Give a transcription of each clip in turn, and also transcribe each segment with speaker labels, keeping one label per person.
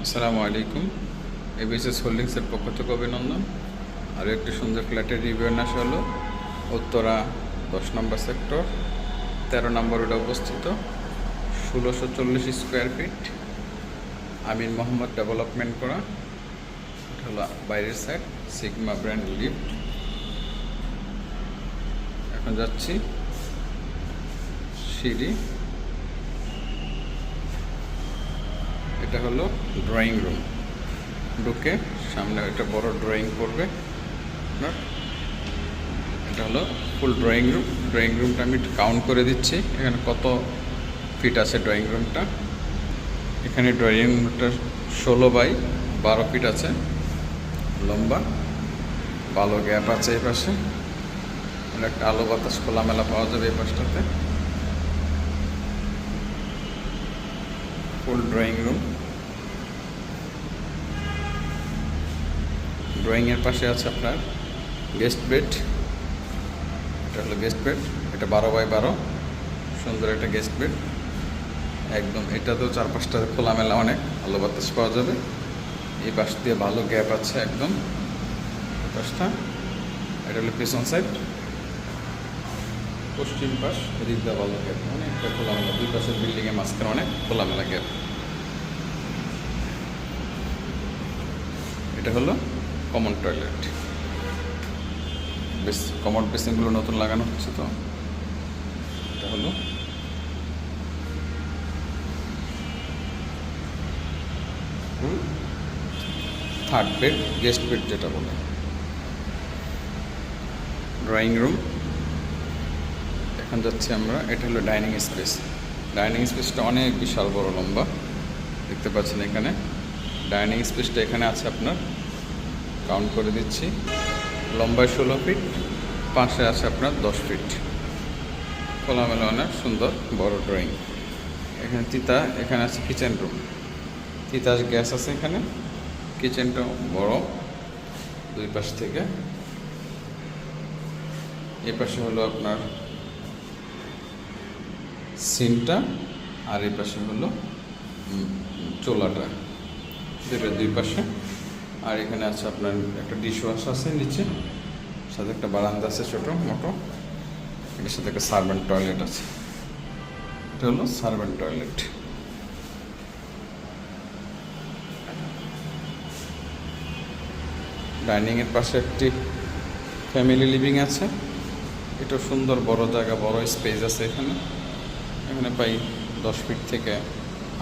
Speaker 1: আসসালামু আলাইকুম। এবিএসএস হোল্ডিংসের পক্ষ থেকে অভিনন্দন। আরও একটি সুন্দর ফ্ল্যাটের রিভিউ আসা হলো উত্তরা 10 নম্বর সেক্টর 13 নম্বর রোডে অবস্থিত 1640 স্কোয়ার ফিট আমিন মোহাম্মদ ডেভেলপমেন্ট করা। এটা হলো বাইরের সাইড, সিগমা ব্র্যান্ড লিফট। এখন যাচ্ছি সিঁড়ি। এটা হলো ড্রয়িং রুম। ঢুকে সামনে একটা বড় ড্রয়িং করবে আপনার। এটা হলো ফুল ড্রয়িং রুম। ড্রয়িং রুমটা আমি কাউন্ট করে দিচ্ছি এখানে কত ফিট আছে ড্রয়িং রুমটা। এখানে ড্রয়িং রুমটা 16 বাই 12 ফিট আছে লম্বা। ভালো গ্যাপ আছে এই পাশে, একটা আলো বাতাস খোলামেলা পাওয়া যাবে এই পাশটাতে। ফুল ড্রয়িং রুম। ড্রয়িংয়ের পাশে আছে আপনার গেস্ট বেড। এটা হলো গেস্ট বেড। এটা 12 বাই 12 সুন্দর একটা গেস্ট বেড একদম। এটাতেও 4-5টা খোলামেলা অনেক আলো বাতাস পাওয়া যাবে। এই পাশ দিয়ে ভালো গ্যাপ আছে একদম পাশটা। এটা হলো পিছন সাইড, পশ্চিম পাশ। এদিক দিয়ে ভালো গ্যাপ, অনেকটা খোলামেলা। দুই পাশের বিল্ডিংয়ের মাঝখানে অনেক খোলামেলা গ্যাপ। এটা হলো কমন টয়লেট। কমন বেসিনগুলো নতুন লাগানো হচ্ছে তো। এটা হলো থার্ড বেড, গেস্ট বেড যেটা বলে। Drawing room. এখন যাচ্ছি আমরা। এটা হলো ডাইনিং স্পেস। ডাইনিং স্পেসটা অনেক বিশাল বড় লম্বা, দেখতে পাচ্ছেন এখানে। ডাইনিং স্পেসটা এখানে আছে আপনার, কাউন্ট করে দিচ্ছি, লম্বায় 16 ফিট, পাশে আছে আপনার 10 ফিট। খোলামেলা অনেক সুন্দর বড় ড্রয়িং। এখানে এখানে আছে কিচেন রুম। তিতাস গ্যাস আছে এখানে। কিচেনটা বড় দুই পাশ থেকে। এই পাশে হলো আপনার সিনটা, আর এই পাশে হলো চোলাটা, দুই পাশে। আর এখানে আছে আপনার একটা ডিশ ওয়াশ আছে নিচে, সাথে একটা বারান্দা আছে ছোটো মোটো। এটার সাথে একটা সার্ভেন্ট টয়লেট আছে। এটা হলো সার্ভেন্ট টয়লেট। ডাইনিংয়ের পাশে একটি ফ্যামিলি লিভিং আছে। এটা সুন্দর বড় জায়গা, বড় স্পেস আছে এখানে। এখানে প্রায় 10 ফিট থেকে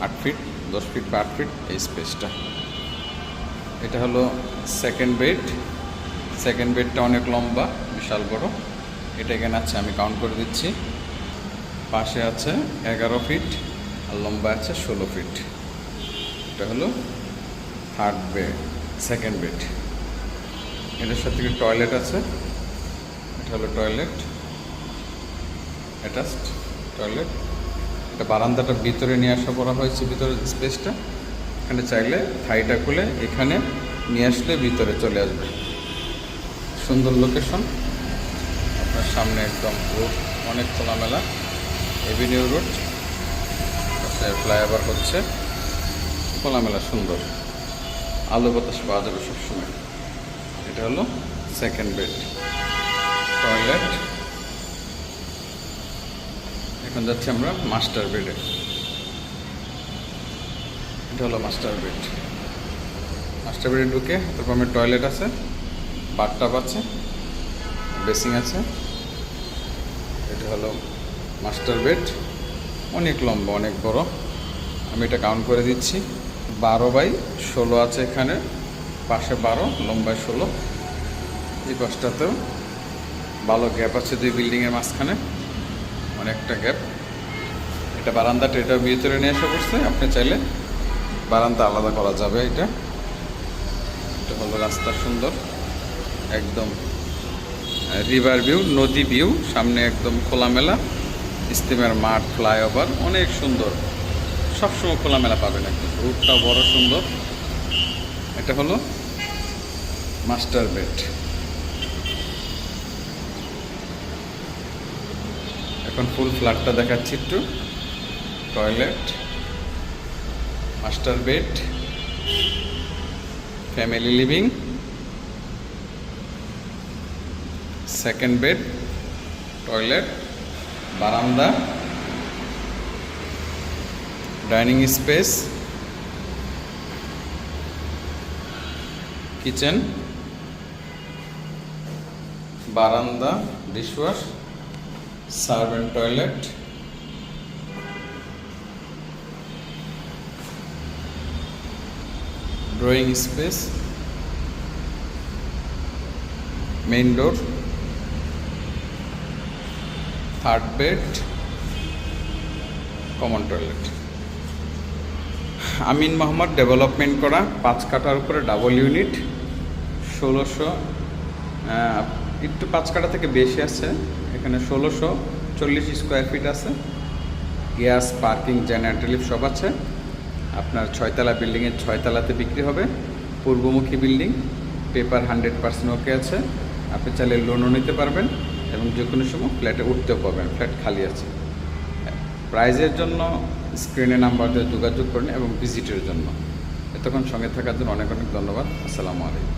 Speaker 1: 8 ফিট, 10 ফিট বা 8 ফিট এই স্পেসটা। এটা হলো সেকেন্ড বেড। সেকেন্ড বেডটা অনেক লম্বা, বিশাল বড়। এটা এখানে আছে, আমি কাউন্ট করে দিচ্ছি। পাশে আছে 11 ফিট আর লম্বা আছে 16 ফিট। এটা হলো থার্ড বেড, সেকেন্ড বেড। এটার সাথে টয়লেট আছে। এটা হলো টয়লেট, অ্যাটাচড টয়লেট। এটা বারান্দাটা ভিতরে নিয়ে আসা করা হয়েছে, ভিতরের স্পেসটা। এখানে চাইলে থাইটা খুলে এখানে নিয়ে আসলে ভিতরে চলে আসবে। সুন্দর লোকেশন। আপনার সামনে একদম রোড, অনেক খোলামেলা এভিনিউ রোড, ফ্লাইওভার হচ্ছে, খোলামেলা সুন্দর আলো বাতাস পাওয়া যাবে সবসময়। এটা হলো সেকেন্ড বেড, টয়লেট। এখন যাচ্ছি আমরা মাস্টার বেডে। এটা হলো মাস্টার বেড। মাস্টার বেডে ঢুকে তারপর আমার টয়লেট আছে, বাথটাব আছে, বেসিং আছে। এটা হলো মাস্টার বেড, অনেক লম্বা, অনেক বড়। আমি এটা কাউন্ট করে দিচ্ছি, 12 বাই 16 আছে এখানে। পাশে 12, লম্বায় 16। এই পাশটাতেও ভালো গ্যাপ আছে, দুই বিল্ডিংয়ের মাঝখানে অনেকটা গ্যাপ। এটা বারান্দাটা, এটা ভিতরে নিয়ে আসা করছে। আপনি চাইলে বারান্দা আলাদা করা যাবে। এটা হলো রাস্তা, সুন্দর একদম রিভার ভিউ, নদী ভিউ। সামনে একদম খোলামেলা স্টিমের মাঠ, ফ্লাইওভার, অনেক সুন্দর। সবসময় খোলামেলা পাবেন একদম। রুটটাও বড় সুন্দর। এটা হলো মাস্টার বেড। এখন ফুল ফ্ল্যাটটা দেখাচ্ছি একটু। Toilet, master bed, family living, second bed, toilet, বারান্দা, ডাইনিং স্পেস, কিচেন, বারান্দা, dishwash, servant toilet, drawing space, main door, third bed, common toilet. Amin Mohammad development করা 5 কাঠার উপরে ডাবল ইউনিট, 1600, একটু 5 কাঠা থেকে বেশি আছে, এখানে 1640 স্কোয়ার ফিট আছে। গ্যাস, পার্কিং, জেনারেটর লিফট সব আছে। আপনার 6তলা বিল্ডিংয়ের 6 তলাতে বিক্রি হবে, পূর্বমুখী বিল্ডিং, পেপার 100% ওকে আছে। আপনি চাইলে লোনও নিতে পারবেন এবং যে কোনো সময় ফ্ল্যাটে উঠতেও পারবেন, ফ্ল্যাট খালি আছে। প্রাইজের জন্য স্ক্রিনে নাম্বার দিয়ে যোগাযোগ করুন এবং ভিজিটের জন্য। এতক্ষণ সঙ্গে থাকার জন্য অনেক অনেক ধন্যবাদ। আসসালামু আলাইকুম।